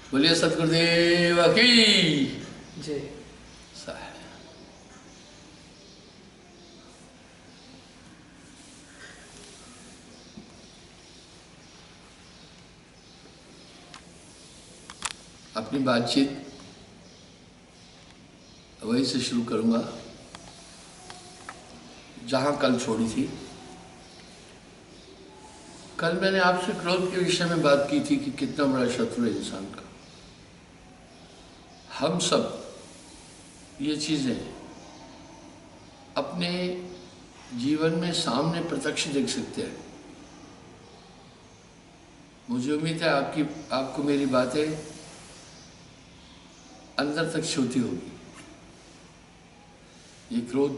बोलिए सतगुरुदेव की जय। अपनी बातचीत वहीं से शुरू करूंगा जहां कल छोड़ी थी। कल मैंने आपसे क्रोध के विषय में बात की थी कि कितना बड़ा शत्रु है इंसान का। हम सब ये चीज़ें अपने जीवन में सामने प्रत्यक्ष देख सकते हैं। मुझे उम्मीद है आपको मेरी बातें अंदर तक छूती होगी। ये क्रोध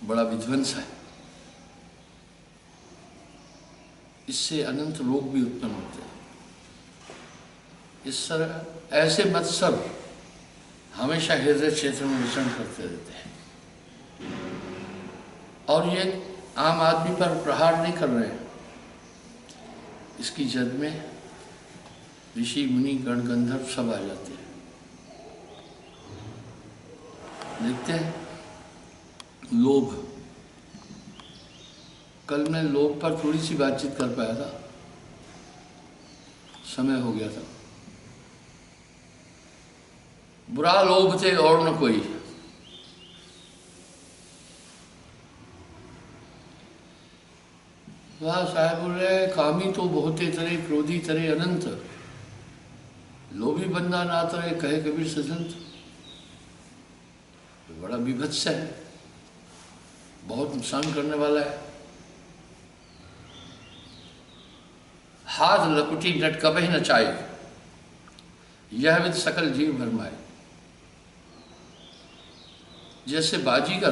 बड़ा विध्वंस है, इससे अनंत रोग भी उत्पन्न होते हैं। इस तरह ऐसे मत्सर हमेशा हृदय क्षेत्र में विचरण करते रहते हैं और ये आम आदमी पर प्रहार नहीं कर रहे हैं। इसकी जद में ऋषि मुनि गण गंधर्व सब आ जाते हैं। देखते हैं लोभ। कल मैं लोभ पर थोड़ी सी बातचीत कर पाया था, समय हो गया था। बुरा लोभ थे और न कोई, वह साहब बोल रहे कामी तो बहुते तरे क्रोधी तरे अनंत, लोभी बंदा ना तरे कहे कबीर सजंत। बड़ा विभत्स है, बहुत नुकसान करने वाला है। हाथ लकुटी नट कबहि न चाहे, यह विद सकल जीव भरमाए। जैसे बाजीगर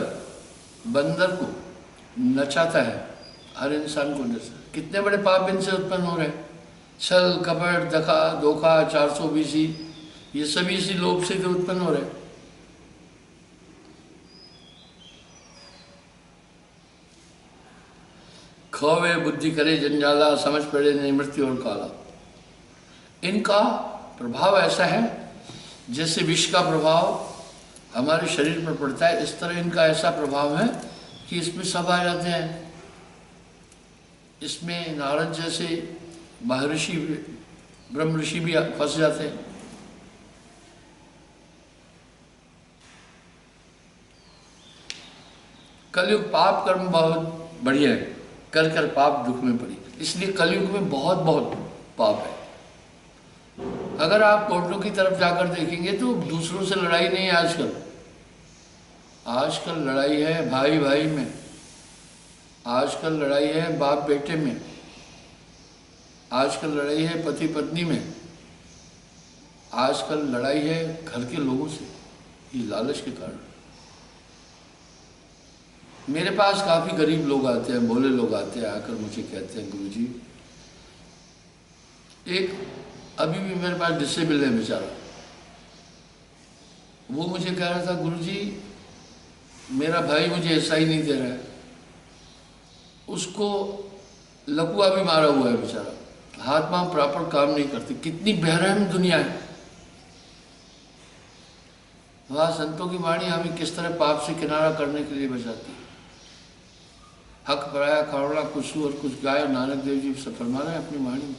बंदर को नचाता है, हर इंसान को नचाता। कितने बड़े पाप इनसे उत्पन्न हो रहे हैं। छल कपट धोखा 420, ये सभी इसी लोभ से तो उत्पन्न हो रहे हैं। खोवे बुद्धि करे जंजाला, समझ पड़े नहीं मृत्यु और काला। इनका प्रभाव ऐसा है जैसे विष का प्रभाव हमारे शरीर पर पड़ता है, इस तरह इनका ऐसा प्रभाव है कि इसमें सब आ जाते हैं। इसमें नारद जैसे महर्षि ब्रह्म ऋषि भी फंस जाते हैं। कलयुग पाप कर्म बहुत बढ़िया है, कर कर पाप दुख में पड़ी, इसलिए कलयुग में बहुत बहुत पाप है। अगर आप कोर्टों की तरफ जाकर देखेंगे तो दूसरों से लड़ाई नहीं है आजकल। आजकल लड़ाई है भाई भाई में, आजकल लड़ाई है बाप बेटे में, आजकल लड़ाई है पति पत्नी में, आजकल लड़ाई है घर के लोगों से, ये लालच के कारण। मेरे पास काफ़ी गरीब लोग आते हैं, भोले लोग आते हैं, आकर मुझे कहते हैं गुरुजी, एक अभी भी मेरे पास डिसेबल है बेचारा, वो मुझे कह रहा था गुरुजी मेरा भाई मुझे ऐसा ही नहीं दे रहा है, उसको लकुआ भी मारा हुआ है बेचारा, हाथ पांव प्रॉपर काम नहीं करते। कितनी बेरहम दुनिया है। वह संतों की वाणी हमें किस तरह पाप से किनारा करने के लिए बचाती है। हक पराया करुणा कुछ और कुछ गाय, नानक देव जी से फरमा रहे हैं अपनी वाणी में।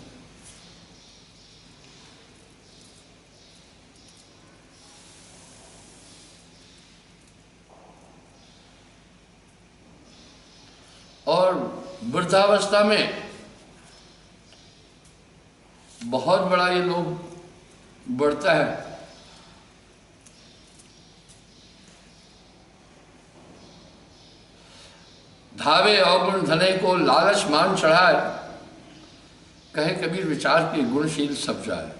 और वृद्धावस्था में बहुत बड़ा ये लोभ बढ़ता है। धावे अवगुण धने को लालच मान चढ़ाए, कहे कबीर विचार के गुणशील सब जाए।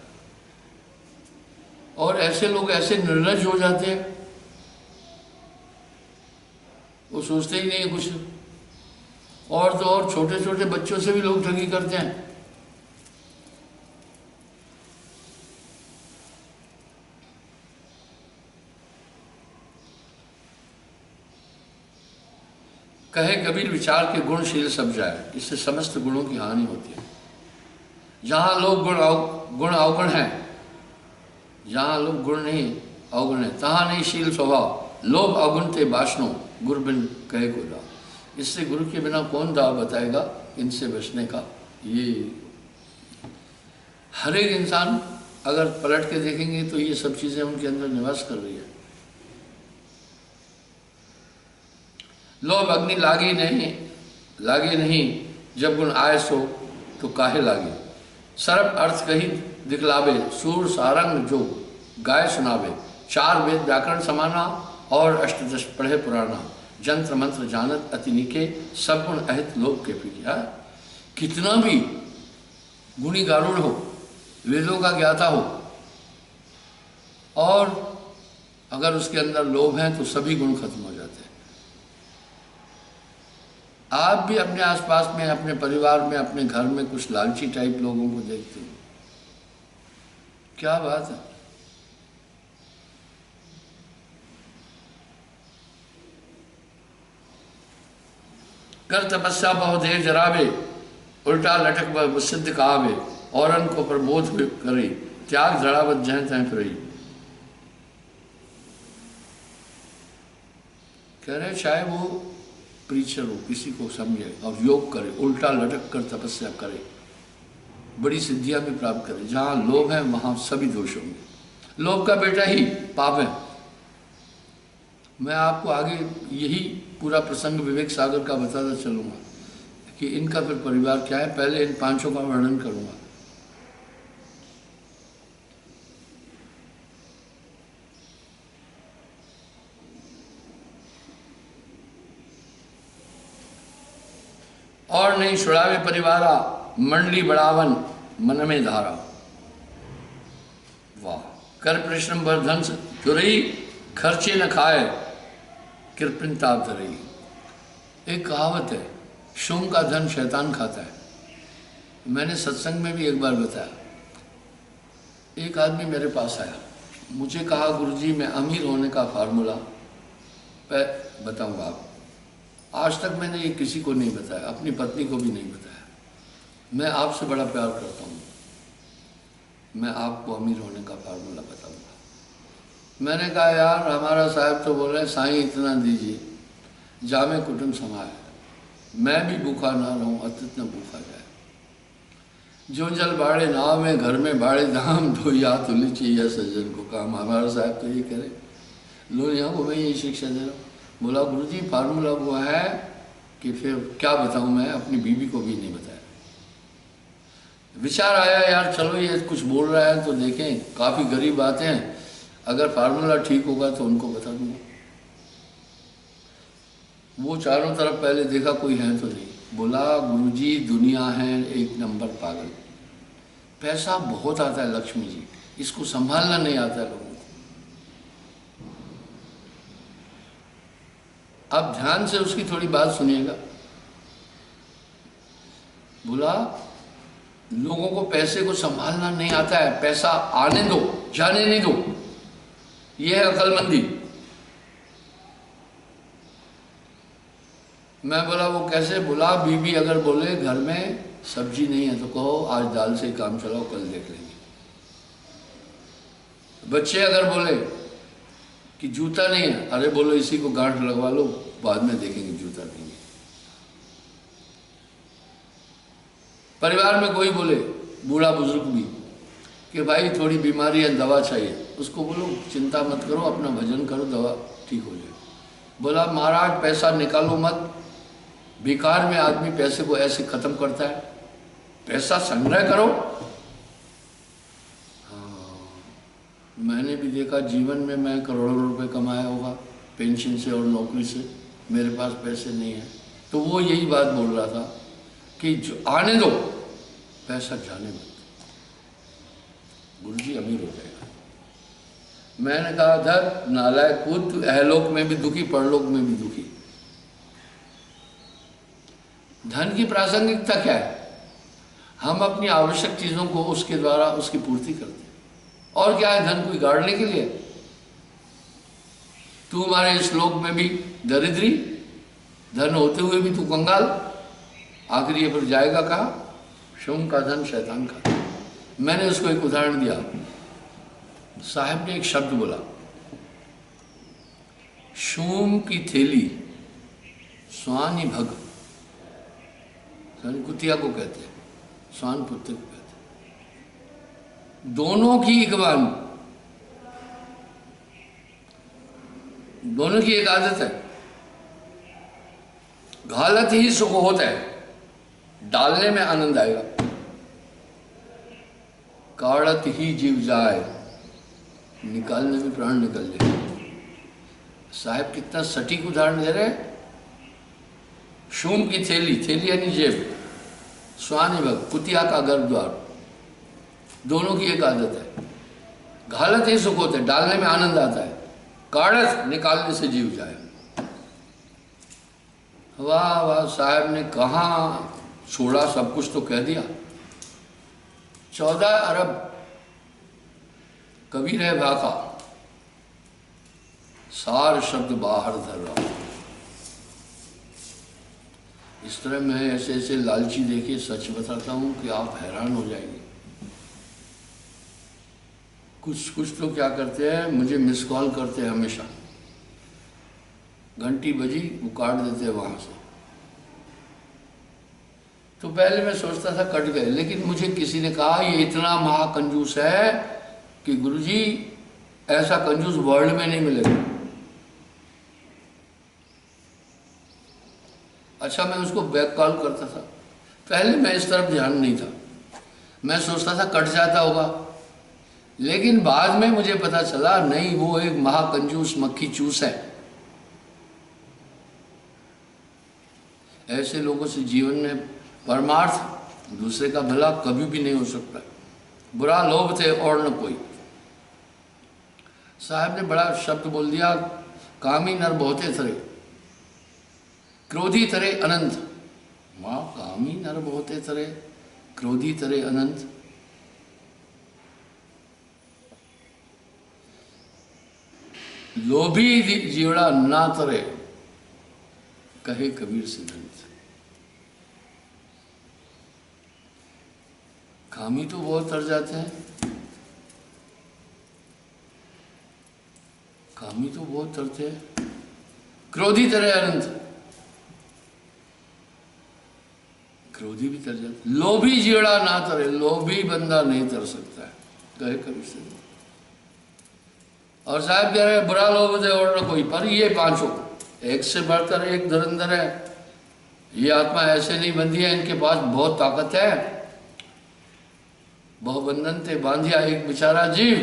और ऐसे लोग ऐसे निर्लज हो जाते हैं, वो सोचते ही नहीं कुछ। और तो और छोटे छोटे बच्चों से भी लोग ठगी करते हैं। कहे कबीर विचार के गुणशील सब जाए, इससे समस्त गुणों की हानि होती है। जहाँ लोग गुण अवगुण हैं जहाँ लोभ गुण नहीं अवगुण है, तहाँ नहीं शील स्वभाव, लोभ अवगुण थे बासनो, गुरु बिन कहे को दाव। इससे गुरु के बिना कौन दाव बताएगा इनसे बचने का। ये हर एक इंसान अगर पलट के देखेंगे तो ये सब चीजें उनके अंदर निवास कर रही है। लोभ अग्नि लागे नहीं, जब गुण आए सो तो काहे लागे। सर्व अर्थ कही दिखलावे, सूर सारंग जो गाय सुनावे। चार वेद व्याकरण समाना और अष्टदश पढ़े पुराना। जंत्र मंत्र जानत अति निके, सब गुण अहित लोभ के पीछे। कितना भी गुणी गारूढ़ हो, वेदों का ज्ञाता हो, और अगर उसके अंदर लोभ है तो सभी गुण खत्म हो जाते हैं। आप भी अपने आसपास में, अपने परिवार में, अपने घर में कुछ लालची टाइप लोगों को देखते हो, क्या बात है। कर तपस्या बहुत देर जरावे, उल्टा लटक सिद्ध कहावे। औरन को प्रबोध करी, त्याग जड़ावत जह तह फिरी। कह रहे चाहे वो प्रीचर हो, किसी को समझे और योग करे, उल्टा लटक कर तपस्या करे, बड़ी सिद्धियां भी प्राप्त करे। जहाँ लोभ है वहाँ सभी दोष होंगे। लोभ का बेटा ही पाप है। मैं आपको आगे यही पूरा प्रसंग विवेक सागर का बताता चलूंगा कि इनका फिर परिवार क्या है। पहले इन पांचों का वर्णन करूंगा। और नहीं छुड़ावे परिवारा, मंडली बढ़ावन मन में धारा। वाह। कर परिश्रम भर धन चुरई, खर्चे न खाए कृपणता धरई। एक कहावत है, शोम का धन शैतान खाता है। मैंने सत्संग में भी एक बार बताया। एक आदमी मेरे पास आया, मुझे कहा गुरुजी मैं अमीर होने का फार्मूला बताऊंगा आपको। आज तक मैंने ये किसी को नहीं बताया, अपनी पत्नी को भी नहीं बताया। मैं आपसे बड़ा प्यार करता हूँ, मैं आपको अमीर होने का फार्मूला बताऊंगा। मैंने कहा यार हमारा साहब तो बोल रहे हैं साईं इतना दीजिए जामे कुटुंब समाए, मैं भी भूखा ना रहूं अतित न भूखा जाए। जो जल बाड़े नाव में, घर में बाड़े धाम, दो या तुली चाहिए सज्जन को काम। हमारा साहब तो ये कह रहे। लो यहाँ को मैं यही शिक्षा दे रहा हूँ। बोला गुरुजी फार्मूला वो है कि फिर क्या बताऊँ, मैं अपनी बीवी को भी नहीं बताया। विचार आया यार चलो ये कुछ बोल रहा है तो देखें, काफ़ी गरीब बातें हैं, अगर फार्मूला ठीक होगा तो उनको बता दूंगा। वो चारों तरफ पहले देखा कोई है तो नहीं। बोला गुरुजी दुनिया है एक नंबर पागल, पैसा बहुत आता है लक्ष्मी जी, इसको संभालना नहीं आता है लोगों को। अब ध्यान से उसकी थोड़ी बात सुनिएगा। बोला लोगों को पैसे को संभालना नहीं आता है, पैसा आने दो जाने नहीं दो, यह है अक्लमंदी। मैं बोला वो कैसे? बोला बीबी अगर बोले घर में सब्जी नहीं है तो कहो आज दाल से काम चलाओ, कल देख लेंगे। बच्चे अगर बोले कि जूता नहीं है, अरे बोलो इसी को गांठ लगवा लो, बाद में देखेंगे जूता देंगे। परिवार में कोई बोले, बूढ़ा बुजुर्ग भी, कि भाई थोड़ी बीमारी है दवा चाहिए, उसको बोलो चिंता मत करो, अपना भजन करो, दवा ठीक हो जाए। बोला महाराज पैसा निकालो मत, बेकार में आदमी पैसे को ऐसे खत्म करता है, पैसा संग्रह करो। हाँ, मैंने भी देखा जीवन में, मैं करोड़ों रुपए कमाया होगा पेंशन से और नौकरी से, मेरे पास पैसे नहीं है। तो वो यही बात बोल रहा था कि जो आने दो पैसा जाने मत, गुरुजी अमीर हो जाएगा। मैंने कहा धर नालायक कूद, तू अहलोक में भी दुखी परलोक में भी दुखी। धन की प्रासंगिकता क्या है? हम अपनी आवश्यक चीजों को उसके द्वारा उसकी पूर्ति करते हैं। और क्या है धन कोई गाड़ने के लिए? तू हमारे इस लोक में भी दरिद्री, धन होते हुए भी तू कंगाल, आखिर ये फिर जाएगा कहाँ? शोम का धन शैतान का। मैंने उसको एक उदाहरण दिया, साहब ने एक शब्द बोला, शूम की थैली स्वानी भग, कुतिया को कहते हैं, स्वान पुत्र को कहते हैं, दोनों की इकबान, दोनों की एक आदत है। घालत ही सुख होता है, डालने में आनंद आएगा, काढ़त ही जीव जाए, निकालने में प्राण निकल जाए। साहब कितना सटीक उदाहरण दे रहे हैं। शूम की थैली, थैली यानी जेब, स्वानी भग, कुतिया का गर्भद्वार, दोनों की एक आदत है। घालत ही सुख होता है, डालने में आनंद आता है, काढ़त निकालने से जीव जाए। वाह वाह, साहब ने कहाँ छोड़ा, सब कुछ तो कह दिया। 14 अरब कबीर है भाका, सार शब्द बाहर धर रहा। इस तरह मैं ऐसे ऐसे लालची देखे सच बताता हूं कि आप हैरान हो जाएंगे। कुछ तो क्या करते हैं, मुझे मिस कॉल करते हैं हमेशा, घंटी बजी वो काट देते हैं वहां से। तो पहले मैं सोचता था कट गए, लेकिन मुझे किसी ने कहा ये इतना महाकंजूस है कि गुरुजी ऐसा कंजूस वर्ल्ड में नहीं मिलेगा। अच्छा, मैं उसको बैक कॉल करता था। पहले मैं इस तरफ ध्यान नहीं था, मैं सोचता था कट जाता होगा, लेकिन बाद में मुझे पता चला नहीं, वो एक महाकंजूस मक्खी चूस है। ऐसे लोगों से जीवन में परमार्थ, दूसरे का भला कभी भी नहीं हो सकता। बुरा लोभ थे और न कोई। साहब ने बड़ा शब्द बोल दिया, कामी नर बहुते थरे, क्रोधी तरे अनंत। वाह, कामी नर बहुते थरे, क्रोधी तरे अनंत। लोभी जीवड़ा ना तरे, कहे कबीर सिद्धांत। कामी तो बहुत तर जाते हैं, कामी तो बहुत तरते हैं, क्रोधी तरह अनंत, क्रोधी भी तर जाते। लोभी जीड़ा ना तरे, लोभी बंदा नहीं तर सकता है, कहे कबीर सिद्धांत। और साहब कह रहे बुरा लोभ दे और न कोई, पर ये पांचों एक से बढ़कर एक धुरंधर है। ये आत्मा ऐसे नहीं बंधी है, इनके पास बहुत ताकत है। बहुबंधन थे बांधिया एक बेचारा जीव,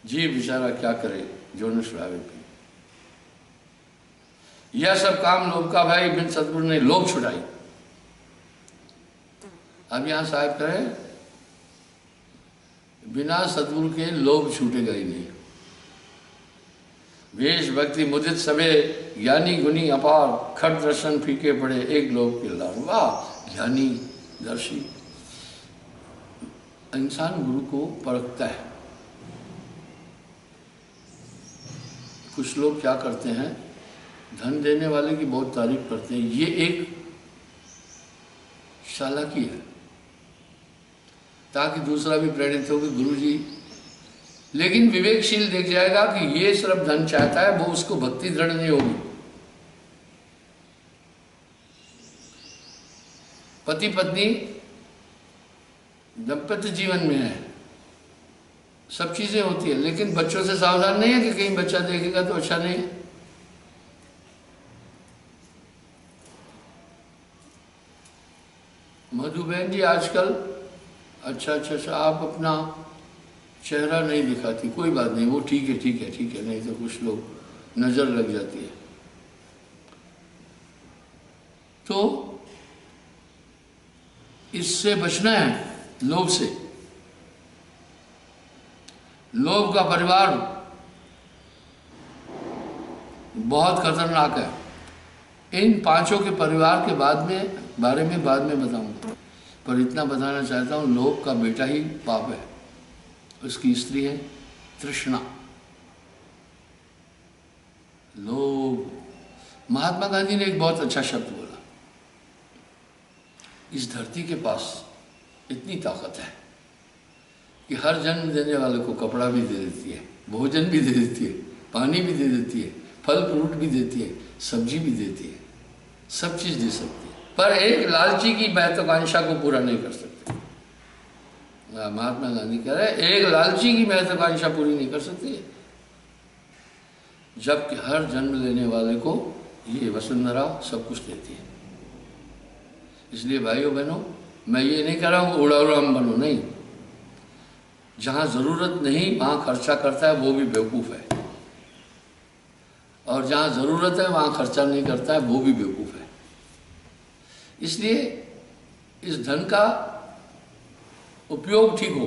जीव बेचारा क्या करे जो न छुड़ावे पी। यह सब काम लोभ का भाई बिन सतगुरु ने लोभ छुड़ाई। अब यहां साहब कहे बिना सतगुरु के लोभ छूटेगा ही नहीं। वेश भक्ति मुदित सबे, ज्ञानी गुनी अपार, खट दर्शन फीके पड़े एक लोभ के लार। वाह, ज्ञानी दर्शी इंसान गुरु को परखता है। कुछ लोग क्या करते हैं, धन देने वाले की बहुत तारीफ करते हैं, ये एक चालाकी है ताकि दूसरा भी प्रेरित हो कि गुरु जी। लेकिन विवेकशील देख जाएगा कि ये सिर्फ धन चाहता है, वो उसको भक्ति दृढ़ नहीं होगी। पति पत्नी दाम्पत्य जीवन में है, सब चीजें होती है, लेकिन बच्चों से सावधान नहीं है कि कहीं बच्चा देखेगा तो अच्छा नहीं है। मधुबहन जी आजकल अच्छा आप अपना चेहरा नहीं दिखाती, कोई बात नहीं, वो ठीक है ठीक है ठीक है, नहीं तो कुछ लोग नजर लग जाती है। तो इससे बचना है, लोभ से। लोभ का परिवार बहुत खतरनाक है। इन पांचों के परिवार के बारे में बाद में बताऊंगा, पर इतना बताना चाहता हूं, लोभ का बेटा ही पाप है। उसकी स्त्री है तृष्णा, लोभ। महात्मा गांधी ने एक बहुत अच्छा शब्द बोला, इस धरती के पास इतनी ताकत है कि हर जन्म देने वाले को कपड़ा भी दे देती है, भोजन भी दे देती है, पानी भी दे देती है, फल फ्रूट भी देती है, सब्जी भी देती है, सब चीज़ दे सकती है, पर एक लालची की महत्वाकांक्षा को पूरा नहीं कर सकती। महात्मा गांधी कह रहे हैं एक लालची की महत्वाकांक्षा पूरी नहीं कर सकती है, जबकि हर जन्म लेने वाले को ये वसुंधरा सब कुछ देती है। इसलिए भाइयों बहनों, मैं ये नहीं कह रहा हूँ उड़ाउड़ाम बनो, नहीं। जहाँ ज़रूरत नहीं वहाँ खर्चा करता है वो भी बेवकूफ़ है, और जहाँ ज़रूरत है वहाँ खर्चा नहीं करता है वो भी बेवकूफ़ है। इसलिए इस धन का उपयोग ठीक हो।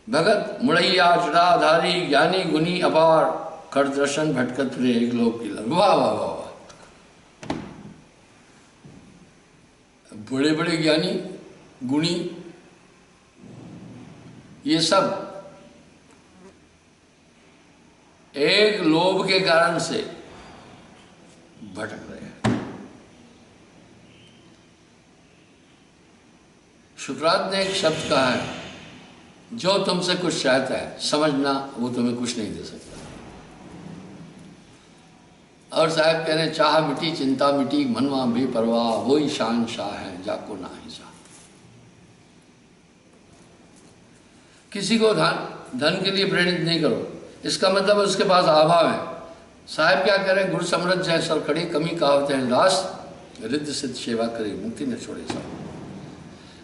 भगत मुड़ैया चुराधारी ज्ञानी गुनी अपार कर दर्शन भटकत रे एक लोक की लग। वाह वाह वाह वाह! बड़े बड़े ज्ञानी गुणी ये सब एक लोभ के कारण से भटक रहे हैं। शुक्रात ने एक शब्द कहा है, जो तुमसे कुछ चाहता है समझना वो तुम्हें कुछ नहीं दे सकता। और साहब कह रहे हैं चाह मिटी चिंता मिटी मनवा बेपरवाह वही शान शाह है जाको ना ही जा। किसी को धन के लिए प्रेरित नहीं करो, इसका मतलब उसके पास अभाव है। साहब क्या कह रहे हैं, गुरु समृद्ध जय सर खड़ी कमी कहावत है दास रिद्ध सिद्ध सेवा करे मुक्ति न छोड़े साहब।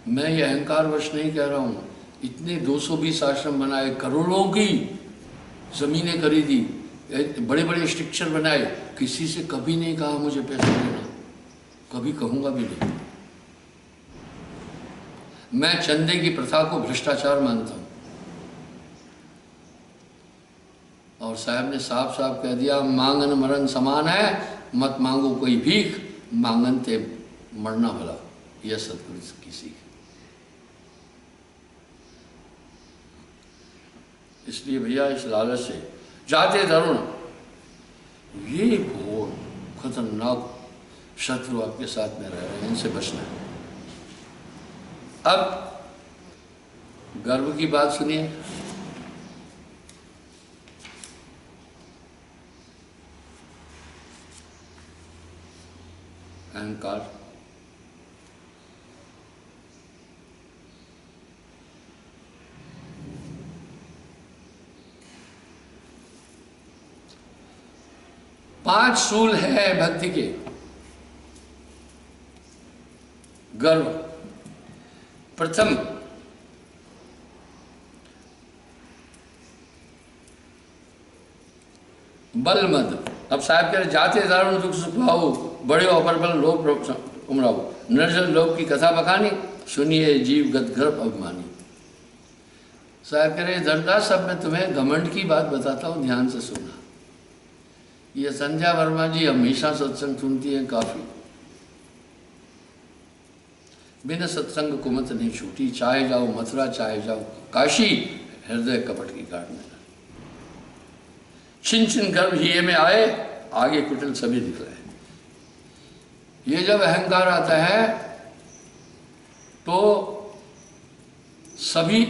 मैं ये अहंकार वश नहीं कह रहा हूँ, इतने 220 आश्रम बनाए, करोड़ों की जमीनें खरीदी, बड़े बड़े स्ट्रक्चर बनाए, किसी से कभी नहीं कहा मुझे पैसा देना, कभी कहूँगा भी नहीं। मैं चंदे की प्रथा को भ्रष्टाचार मानता हूँ। और साहब ने साफ साफ कह दिया मांगन मरण समान है, मत मांगो कोई भीख, मांगन ते मरना भला। यह सतगुरु की सीख। इसलिए भैया इस लालच से जाते तरुण, ये बहुत खतरनाक शत्रु आपके साथ में रह रहे हैं, इनसे बचना है। अब गर्व की बात सुनिए। अहंकार, पांच सूल है भक्ति के। गर्व प्रथम, बल मद। अब साहब कह रहे जाते दारुण दुख सुख भाओ, बड़े अपर बल लोभ उमराओ, निर्जल लोक की कथा बखानी, सुनिए जीव गद गर्भ अभिमानी। साहब कह रहे धरदास, अब मैं तुम्हें घमंड की बात बताता हूँ, ध्यान से सुनना। ये संध्या वर्मा जी हमेशा सत्संग सुनती हैं काफी। बिना सत्संग कुमत नहीं छूटी, चाहे जाओ मथुरा चाहे जाओ काशी, हृदय कपट की काट में। छिन छिन गर्भ हिये में आए, आगे कुटिल सभी दिख रहे हैं। ये जब अहंकार आता है तो सभी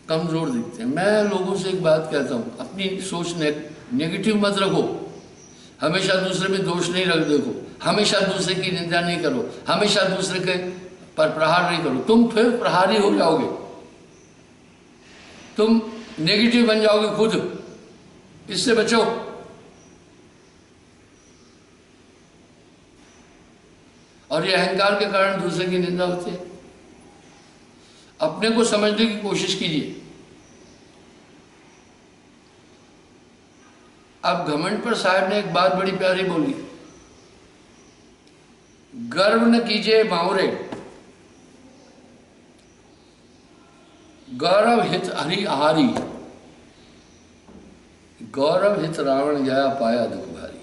कमजोर दिखते हैं। मैं लोगों से एक बात कहता हूँ, अपनी सोच नेगेटिव मत रखो, हमेशा दूसरे में दोष नहीं रख देखो, हमेशा दूसरे की निंदा नहीं करो, हमेशा दूसरे के पर प्रहार नहीं करो, तुम फिर प्रहारी हो जाओगे, तुम नेगेटिव बन जाओगे खुद। इससे बचो। और ये अहंकार के कारण दूसरे की निंदा होती है। अपने को समझने की कोशिश कीजिए। अब घमंड पर साहब ने एक बात बड़ी प्यारी बोली, गर्व न कीजिए बावरे, गौरव हित हरि आहारी, गौरव हित रावण गया पाया दुख भारी।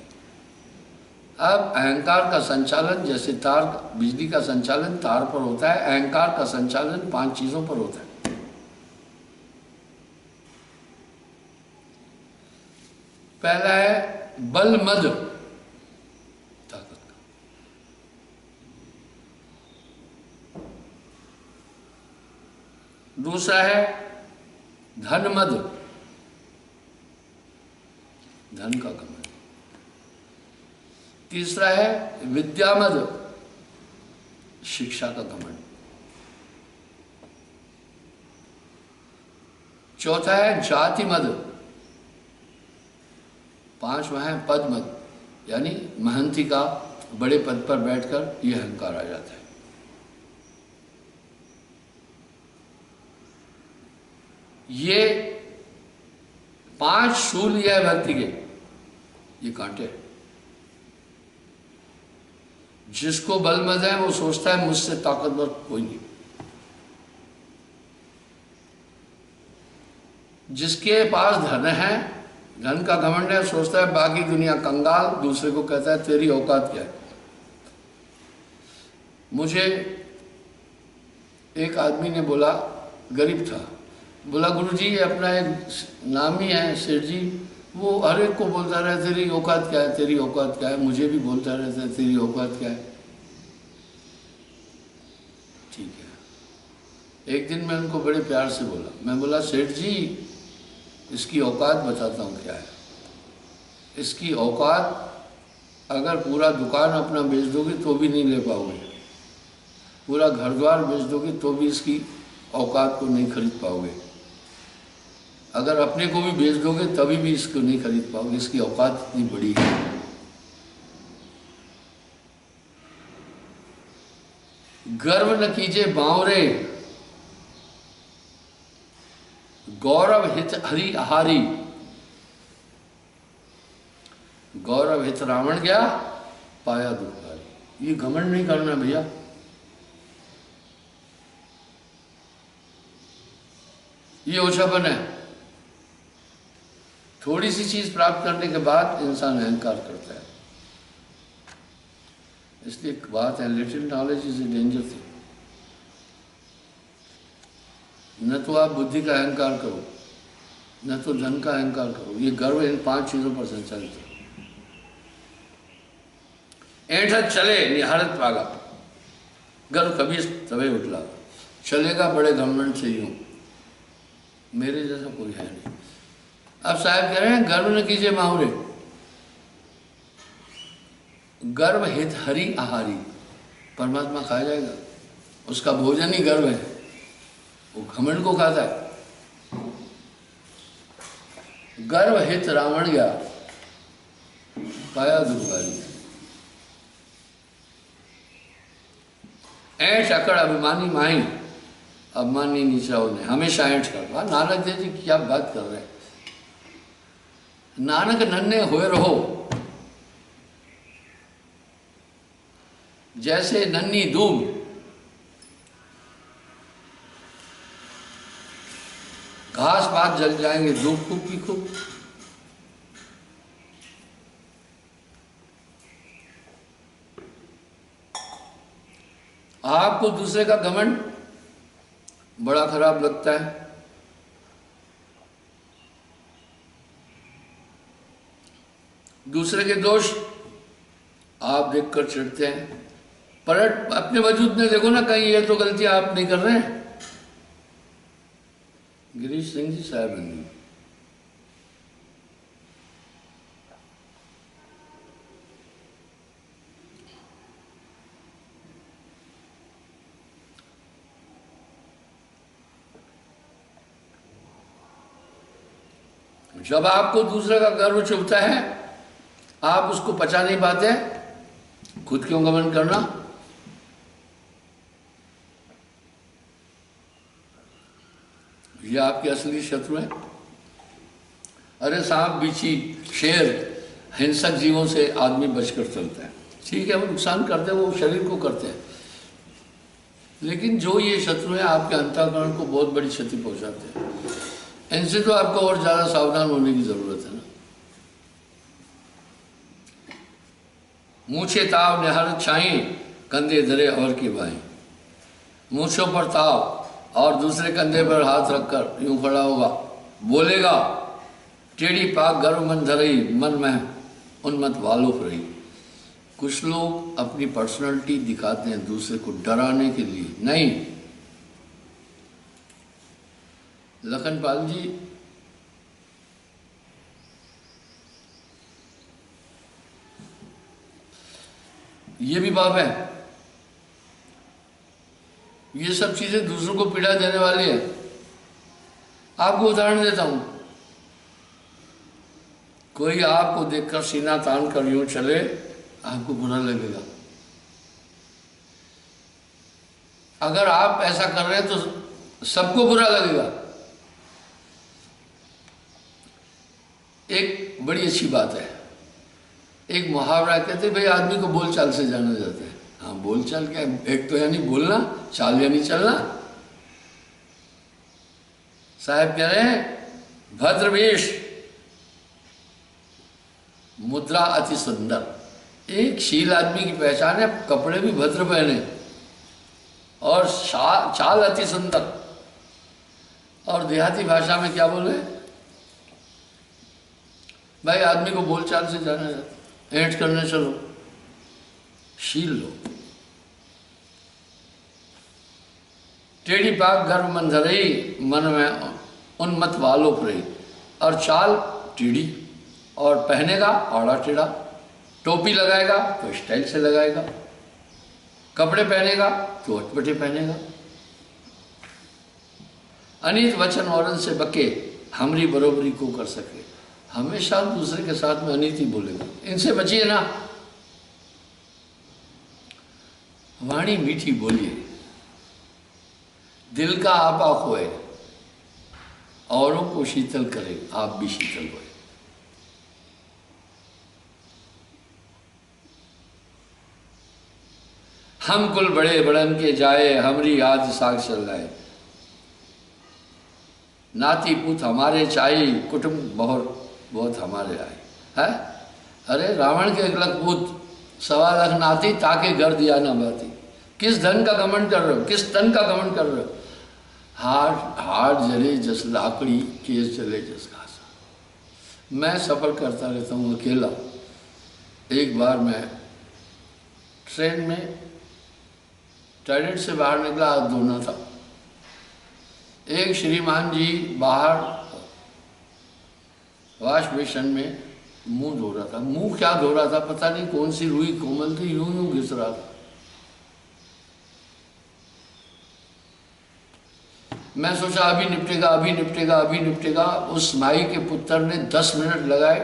अब अहंकार का संचालन जैसे तार बिजली का संचालन तार पर होता है, अहंकार का संचालन 5 चीजों पर होता है। पहला है बल मद, ताकत का। दूसरा है धनमद, धन का घमंड। तीसरा है विद्यामद, शिक्षा का घमंड। चौथा है जातिमद। पांचवा है पदमद, यानी महंती का बड़े पद पर बैठकर यह अहंकार आ जाता है। ये 5 शूल है व्यक्ति के, ये कांटे। जिसको बल मद है वो सोचता है मुझसे ताकतवर कोई नहीं। जिसके पास धन है, धन का घमंड है, सोचता है बाकी दुनिया कंगाल, दूसरे को कहता है तेरी औकात क्या है। मुझे एक आदमी ने बोला, गरीब था, बोला गुरुजी ये अपना एक नामी है सेठ जी, वो हर एक को बोलता रहा तेरी औकात क्या है, तेरी औकात क्या है। मुझे भी बोलता रहता है तेरी औकात क्या है। ठीक है, एक दिन मैं उनको बड़े प्यार से बोला, मैं बोला सेठ जी इसकी औकात बताता हूँ क्या है। इसकी औकात अगर पूरा दुकान अपना बेच दोगे तो भी नहीं ले पाओगे, पूरा घर द्वार बेच दोगे तो भी इसकी औकात को नहीं खरीद पाओगे, अगर अपने को भी बेच दोगे तभी भी इसको नहीं खरीद पाओगे। इसकी औकात इतनी बड़ी है। गर्व न कीजिए बावरे, गौरव हित हरि आहारी। गौरव हित रावण गया, पाया दुखारी। ये घमंड नहीं करना भैया। ये ओछापन है। थोड़ी सी चीज प्राप्त करने के बाद इंसान अहंकार करता है। इसलिए एक बात है, little knowledge is a danger thing. न तो आप बुद्धि का अहंकार करो, न तो धन का अहंकार करो। ये गर्व इन 5 चीजों पर संचालित है। ऐठत चले निहारत पागा, गर्व कभी तबे उठला, चलेगा बड़े घमंड से यूं, मेरे जैसा कोई है नहीं। अब साहब कह रहे हैं गर्व न कीजिए माहुरे, गर्व हित हरि आहारी। परमात्मा खाया जाएगा, उसका भोजन ही गर्व है, वो घमंड को खाता है। गर्व हित रावण गया, पाया दुर्गारी। ऐठ अकड़ अभिमानी माही, अभिमानी नीचा होने हमेशा ऐठ कर। नानक देव जी क्या बात कर रहे हैं। नानक नन्हे होए रहो, जैसे नन्ही दूब घास पात जल जाएंगे, धूप खूब की खूब। आपको दूसरे का घमंड बड़ा खराब लगता है। दूसरे के दोष आप देखकर चिढ़ते हैं। पलट अपने वजूद में देखो ना, कहीं ये तो गलती आप नहीं कर रहे हैं। गिरीश सिंह जी साहेब, जब आपको दूसरे का गर्व चुभता है, आप उसको पचा नहीं पाते, खुद क्यों घमंड करना। ये आपके असली शत्रु है। अरे सांप, बिच्छी, शेर, हिंसक जीवों से आदमी बचकर चलता है। ठीक है, वो नुकसान करते हैं, वो शरीर को करते हैं, लेकिन जो ये शत्रु है आपके अंतःकरण को बहुत बड़ी क्षति पहुंचाते हैं। इनसे तो आपको और ज्यादा सावधान होने की जरूरत है ना। मूछे ताव निहारत छाई, कंधे धरे और की बाई। मूछों पर ताव और दूसरे कंधे पर हाथ रखकर यूं खड़ा होगा, बोलेगा टेढ़ी पाक गर्व मन धरई, मन में उन्मत वालुफ रही। कुछ लोग अपनी पर्सनालिटी दिखाते हैं दूसरे को डराने के लिए, नहीं, लखनपाल जी ये भी पाप है। ये सब चीजें दूसरों को पीड़ा देने वाली है। आपको उदाहरण देता हूं, कोई आपको देखकर सीना तान कर यूं चले, आपको बुरा लगेगा। अगर आप ऐसा कर रहे हैं तो सबको बुरा लगेगा। एक बड़ी अच्छी बात है, एक मुहावरा कहते भाई आदमी को बोलचाल से जाना जाता है। हाँ, बोलचाल क्या है? एक तो यानी बोलना, चाल यानी चलना। साहब कह रहे हैं भद्रवेश मुद्रा अति सुंदर। एक शील आदमी की पहचान है कपड़े भी भद्र पहने और चाल अति सुंदर। और देहाती भाषा में क्या बोले भाई, आदमी को बोलचाल से जाना जाता, ऐंठ करने चलो, शील लो। टेढ़ी पाक गर्भ मंधरई, मन में उन्मत वालोप रही। और चाल टेढ़ी, और पहनेगा आड़ा टेढ़ा। टोपी लगाएगा तो स्टाइल से लगाएगा, कपड़े पहनेगा तो अटपटे पहनेगा। अनित वचन औरन से बके, हमरी बरोबरी को कर सके। हमेशा दूसरे के साथ में अनीति बोलेगा, इनसे बचिए ना। वाणी मीठी बोलिए, दिल का आपा खोए, औरों को शीतल करे, आप भी शीतल होए। हम कुल बड़े बड़न के जाए, हमरी याद साग चल रहा है। नाती पूत हमारे चाई, कुटुंब बहुत बहुत हमारे आए है। अरे रावण के 1 लाख पूत, 1.25 लाख नाती, ताके घर दिया ना बाती। किस धन का घमंड कर रहे हो, किस तन का घमंड कर रहे हो? हाथ जले जस लाकड़ी, केस जले जस घासा। मैं सफ़र करता रहता हूँ अकेला। एक बार मैं ट्रेन में टॉयलेट से बाहर निकला, हाथ धोना था। एक श्रीमान जी बाहर वाश बेसन में मुंह धो रहा था। मुंह क्या धो रहा था पता नहीं, कौन सी रुई कोमल थी, यूं यूं घिस रहा था। मैं सोचा अभी निपटेगा, अभी निपटेगा, अभी निपटेगा। उस माई के पुत्र ने 10 मिनट लगाए।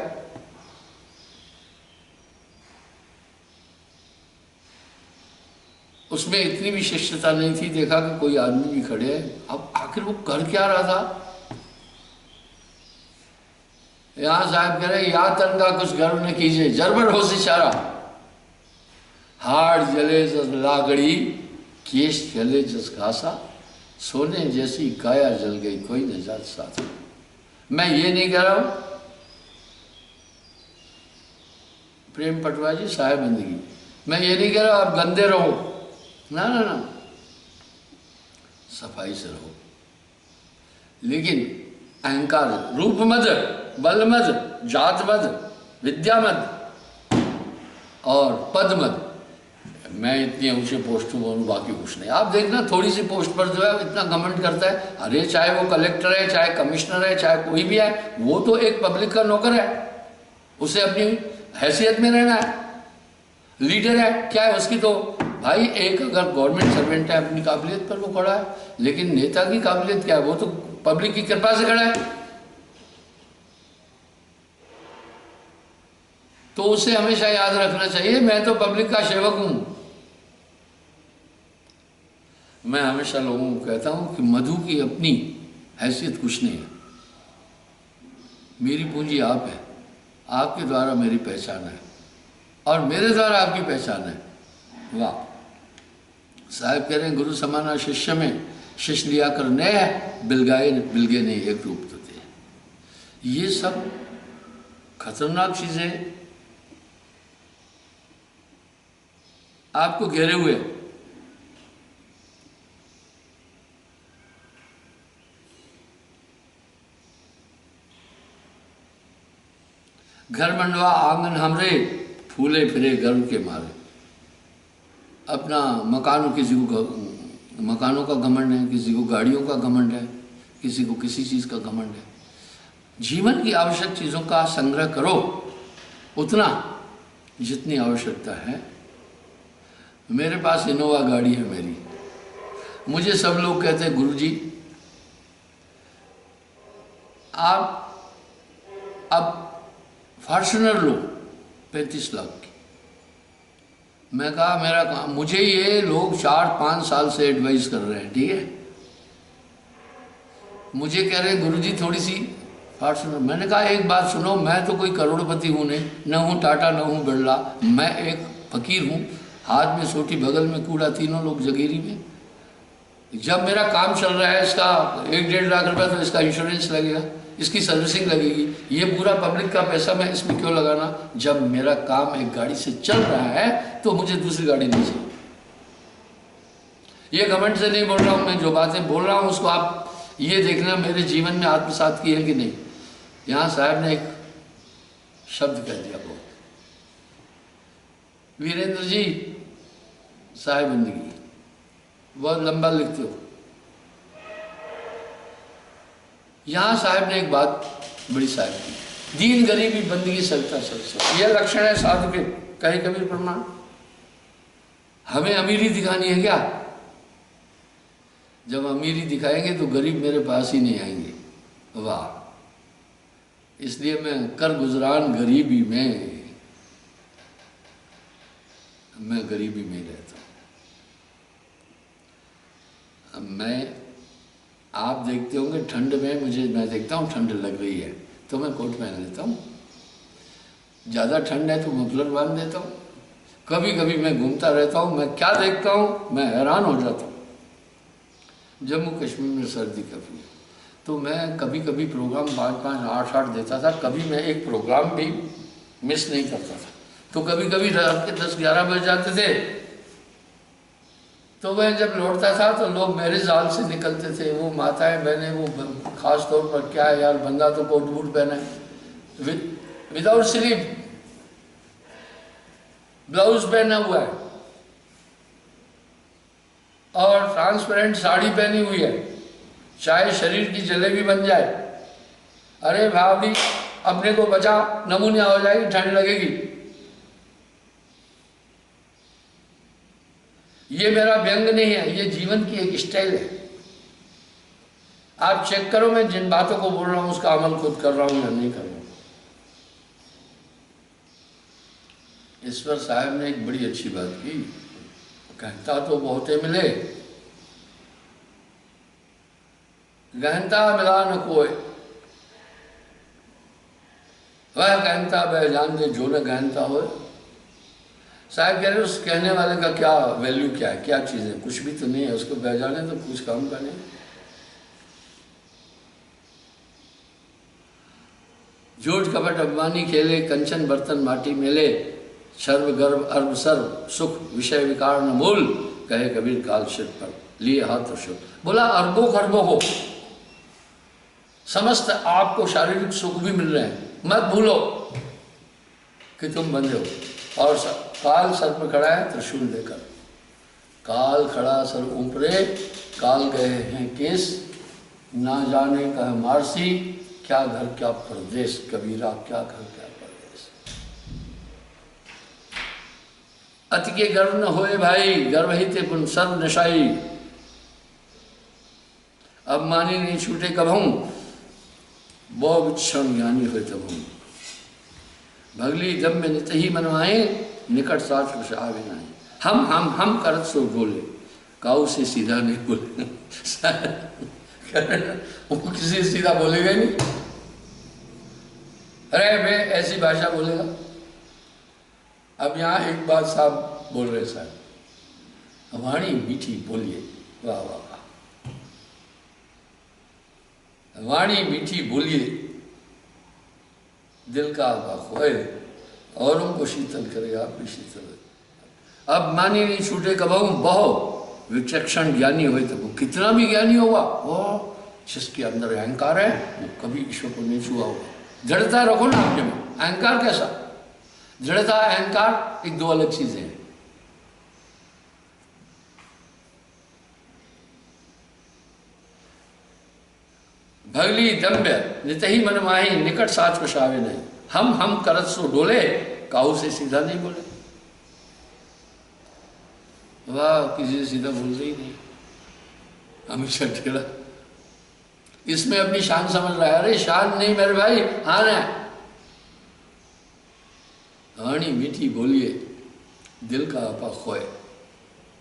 उसमें इतनी भी शिष्टता नहीं थी, देखा कि कोई आदमी भी खड़े है। अब आखिर वो कर क्या रहा था? यहां साहब कह रहे या तन का कुछ गर्व न कीजिए, जरबर हो सिचारा। हाड़ जले जस लाकड़ी, केश जले जस घासा। सोने जैसी काया जल गई, कोई न जात साथ। मैं ये नहीं कह रहा हूं प्रेम पटवा जी साहेब बंदगी, मैं ये नहीं कह रहा आप गंदे रहो, ना ना ना, सफाई से रहो। लेकिन अहंकार, रूप मद, बल मद, जात मद, विद्या मद और पद मद, मैं इतनी ऊंचे पोस्ट पर बोलूँ बाकी कुछ नहीं। आप देखना थोड़ी सी पोस्ट पर जो है इतना घमंड करता है। अरे चाहे वो कलेक्टर है, चाहे कमिश्नर है, चाहे कोई भी है, वो तो एक पब्लिक का नौकर है, उसे अपनी हैसियत में रहना है। लीडर है, क्या है उसकी तो भाई एक अगर गवर्नमेंट सर्वेंट है अपनी काबिलियत पर वो खड़ा है, लेकिन नेता की काबिलियत क्या है? वो तो पब्लिक की कृपा से खड़ा है। तो उसे हमेशा याद रखना चाहिए मैं तो पब्लिक का सेवक हूं। मैं हमेशा लोगों को कहता हूं कि मधु की अपनी हैसियत कुछ नहीं है। मेरी पूंजी आप है, आपके द्वारा मेरी पहचान है और मेरे द्वारा आपकी पहचान है। वाह! साहब कह रहे हैं गुरु समाना शिष्य में, शिष्य लिया कर नया बिलगाए बिलगे नहीं एक रूप तो थे। ये सब खतरनाक चीजें आपको घेरे हुए। घर मंडवा आंगन हमरे, फूले फिरे गर्व के मारे। अपना मकानों, किसी को मकानों का घमंड है, किसी को गाड़ियों का घमंड है, किसी को किसी चीज़ का घमंड है। जीवन की आवश्यक चीज़ों का संग्रह करो उतना जितनी आवश्यकता है। मेरे पास इनोवा गाड़ी है मेरी। मुझे सब लोग कहते हैं गुरुजी आप अब फॉर्च्यूनर लो 35 लाख की। मैं कहा मेरा काम, मुझे ये लोग 4-5 साल से एडवाइस कर रहे हैं, ठीक है, मुझे कह रहे हैं गुरुजी थोड़ी सी फॉर्च्यूनर। मैंने कहा एक बात सुनो, मैं तो कोई करोड़पति हूँ नहीं, न हूँ टाटा न हूँ बिरला, मैं एक फकीर हूँ, हाथ में सोटी बगल में कूड़ा, तीनों लोग जगीरी में। जब मेरा काम चल रहा है, इसका 1-1.5 लाख रुपया तो इसका इंश्योरेंस लगेगा, इसकी सर्विसिंग लगेगी, ये पूरा पब्लिक का पैसा मैं इसमें क्यों लगाना। जब मेरा काम एक गाड़ी से चल रहा है तो मुझे दूसरी गाड़ी नहीं चाहिए। ये घमंड से नहीं बोल रहा हूँ मैं, जो बातें बोल रहा हूँ उसको आप ये देखना मेरे जीवन में आत्मसात की है कि नहीं। यहाँ साहब ने एक शब्द कह दिया, बहुत, वीरेंद्र जी साहिब बंदगी बहुत लंबा लिखते हो। यहाँ साहब ने एक बात बड़ी साहब की, दीन गरीबी बंदगी सलता सलसा, यह लक्षण है साधु के, कहे कबीर प्रमाण। हमें अमीरी दिखानी है क्या? जब अमीरी दिखाएंगे तो गरीब मेरे पास ही नहीं आएंगे। वाह, इसलिए मैं कर गुजरान गरीबी में, मैं गरीबी में रहता हूँ। मैं, आप देखते होंगे ठंड में, मैं देखता हूँ ठंड लग रही है तो मैं कोट पहन लेता हूँ, ज़्यादा ठंड है तो मफलर बांध देता हूँ। कभी कभी मैं घूमता रहता हूँ, मैं क्या देखता हूँ, मैं हैरान हो जाता हूँ। जम्मू कश्मीर में सर्दी काफ़ी है, तो मैं कभी कभी प्रोग्राम 5-5, 8-8 देता था, कभी मैं एक प्रोग्राम भी मिस नहीं करता था। तो कभी कभी रात के 10-11 बज जाते थे, तो मैं जब लौटता था तो लोग मेरे जाल से निकलते थे, वो माताएं बहनें, वो खास तौर पर, क्या है यार बंदा तो कोट बूट पहना है, विदाउट स्लीव, ब्लाउज पहना हुआ है और ट्रांसपेरेंट साड़ी पहनी हुई है, चाहे शरीर की जलेबी बन जाए। अरे भाभी अपने को बचा, नमूनिया हो जाएगी, ठंड लगेगी। ये मेरा व्यंग नहीं है, ये जीवन की एक स्टाइल है। आप चेक करो मैं जिन बातों को बोल रहा हूं उसका अमल खुद कर रहा हूं या नहीं कर रहा हूं। ईश्वर साहब ने एक बड़ी अच्छी बात की, कहता तो बहुते मिले, गहनता मिला न कोई, वह गहनता वह जान दे जो न गहनता हो। साहब कह रहे उस कहने वाले का क्या वैल्यू, क्या है, क्या चीज़ है, कुछ भी तो नहीं है, उसको बह जाने तो कुछ काम का नहीं। झूठ कपट अभिमानी खेले, कंचन बर्तन माटी मेले, सर्व गर्भ अर्भ सर्व सुख विषय विकार न मूल, कहे कबीर काल सिर पर लिए हाथ शुभ। बोला अरबों खरबों हो, समस्त आपको शारीरिक सुख भी मिल रहे हैं, मत भूलो कि तुम बंधे हो। और काल सर पर खड़ा है त्रिशूल लेकर, काल खड़ा सर ऊपरे, काल गए हैं केस, ना जाने कह मारसी, क्या घर क्या परदेश, कबीरा क्या घर क्या परदेश। अति के गर्व न होए भाई, गर्व ही ते पुन सर्व नशाई, अब मानी नहीं छूटे कबहूं, बहु विक्षण ज्ञानी हुए तब हूँ। भगली दम में नित ही मनवाए, निकट साथ कुछ आवे नाए। हम करत सो बोले, काऊ से सीधा नहीं बोले। वो किसी से सीधा बोलेगा नहीं, अरे मैं ऐसी भाषा बोलेगा। अब यहाँ एक बात साहब बोल रहे साहब, वाणी मीठी बोलिए, वाह वाह वाह, वाणी मीठी बोलिए, दिल का खोए, और उनको शीतल करेगा, आप भी शीतल। अब मानी नहीं छूटे कबहू, बहु विचक्षण ज्ञानी हुए तो वो कितना भी ज्ञानी होगा, वो जिसके अंदर अहंकार है वो कभी ईश्वर को नहीं छुआ होगा। जड़ता रखो ना अपने में, अहंकार कैसा, जड़ता अहंकार एक दो अलग चीजें हैं। भगली दम्य नितही मन माही निकट साच पछावे नहीं। हम करत सो डोले काहू से सीधा नहीं बोले। वाह, किसी से सीधा बोलते ही नहीं, हमेशा टेढ़ा। इसमें अपनी शान समझ रहा है। अरे शान नहीं मेरे भाई, आन है। हानी मीठी बोलिए दिल का आपा खोए,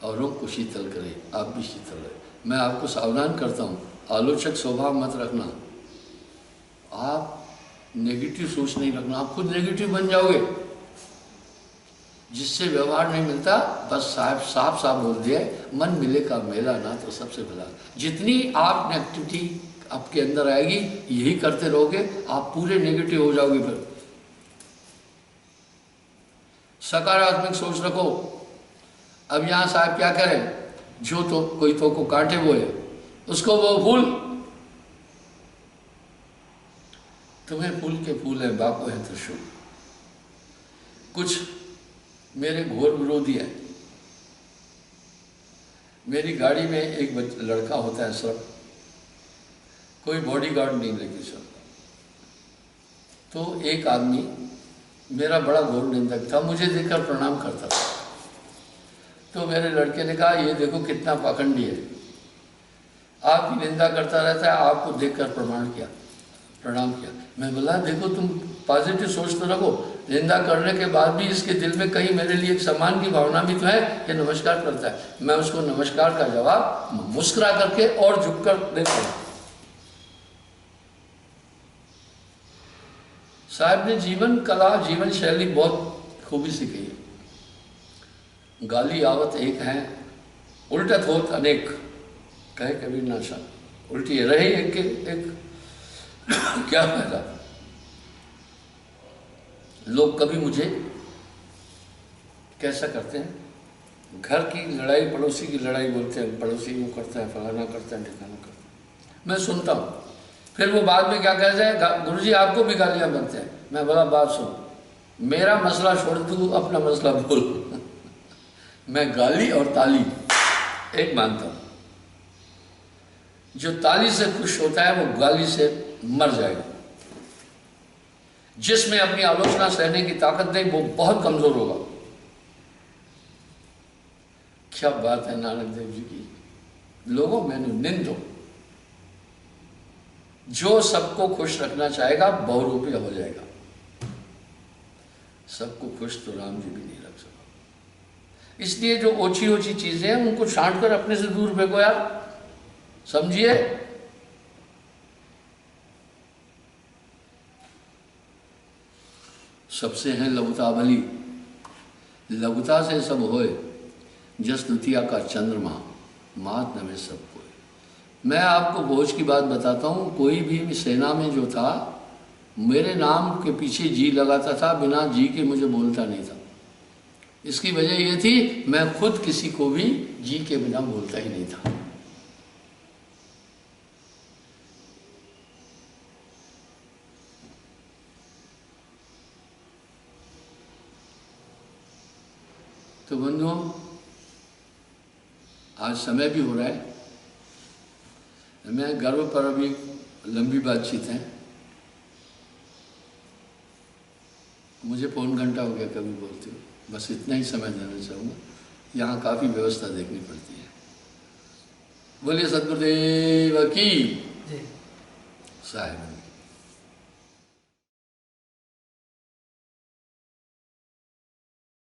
औरों को शीतल करे आप भी शीतल रहे। मैं आपको सावधान करता हूँ, आलोचक स्वभाव मत रखना। आप नेगेटिव सोच नहीं रखना, आप खुद नेगेटिव बन जाओगे। जिससे व्यवहार नहीं मिलता बस साफ बोल दिया, मन मिले का मेला ना तो सबसे भला। जितनी आप नेगेटिविटी आपके अंदर आएगी, यही करते रहोगे, आप पूरे नेगेटिव हो जाओगे। फिर सकारात्मक सोच रखो। अब यहाँ साहब क्या करें, जो तो कोई तो को कांटे वो है, उसको वो फूल, तुम्हें फूल के फूल है बापू है त्रिशूल। कुछ मेरे घोर विरोधी है। मेरी गाड़ी में एक लड़का होता है सर, कोई बॉडीगार्ड नहीं लेके चलता। तो एक आदमी मेरा बड़ा घोर निंदक था, मुझे देखकर प्रणाम करता था। तो मेरे लड़के ने कहा, ये देखो कितना पाखंडी है, आपकी निंदा करता रहता है, आपको देखकर प्रणाम किया। मैं बोला, देखो तुम पॉजिटिव सोच तो रखो, निंदा करने के बाद भी इसके दिल में कहीं मेरे लिए एक सम्मान की भावना भी तो है, ये नमस्कार करता है। मैं उसको नमस्कार का जवाब मुस्कुरा करके और झुककर देता हूँ। साहब ने जीवन कला जीवन शैली बहुत खूबी सिखाई है। गाली आवत एक है, उल्टत होत अनेक, कहे कबीर नाशा। उल्टी रही एक क्या फायदा। लोग कभी मुझे कैसा करते हैं, घर की लड़ाई पड़ोसी की लड़ाई बोलते हैं, पड़ोसी यूँ करता है, फलाना करता है, ठिकाना करता है। मैं सुनता हूँ, फिर वो बाद में क्या कहते हैं, गुरुजी आपको भी गालियाँ बनते हैं। मैं बोला, बात सुन, मेरा मसला छोड़, तू अपना मसला बोल। मैं गाली और ताली एक मानता हूँ। जो ताली से खुश होता है वो गाली से मर जाएगा। जिसमें अपनी आलोचना सहने की ताकत नहीं, वो बहुत कमजोर होगा। क्या बात है नानक देव जी की। लोगों मैंने निंदो, जो सबको खुश रखना चाहेगा बहुरूपी हो जाएगा। सबको खुश तो राम जी भी नहीं रख सका। इसलिए जो ओछी ओछी चीजें हैं उनको छांट कर अपने से दूर फेंको यार, समझिए। सबसे है लघुता भली, लघुता से सब होए, जस द्वितीया का चंद्रमा, मात नवे सब कोई। मैं आपको भोज की बात बताता हूँ। कोई भी सेना में जो था, मेरे नाम के पीछे जी लगाता था, बिना जी के मुझे बोलता नहीं था। इसकी वजह यह थी, मैं खुद किसी को भी जी के बिना बोलता ही नहीं था। तो बंधुओं, आज समय भी हो रहा है। मैं गर्व पर अभी लंबी बातचीत है, मुझे पौन घंटा हो गया कभी बोलते हो, बस इतना ही समय देना चाहूँगा। यहाँ काफ़ी व्यवस्था देखनी पड़ती है। बोलिए सद्गुरुदेव की साहिब।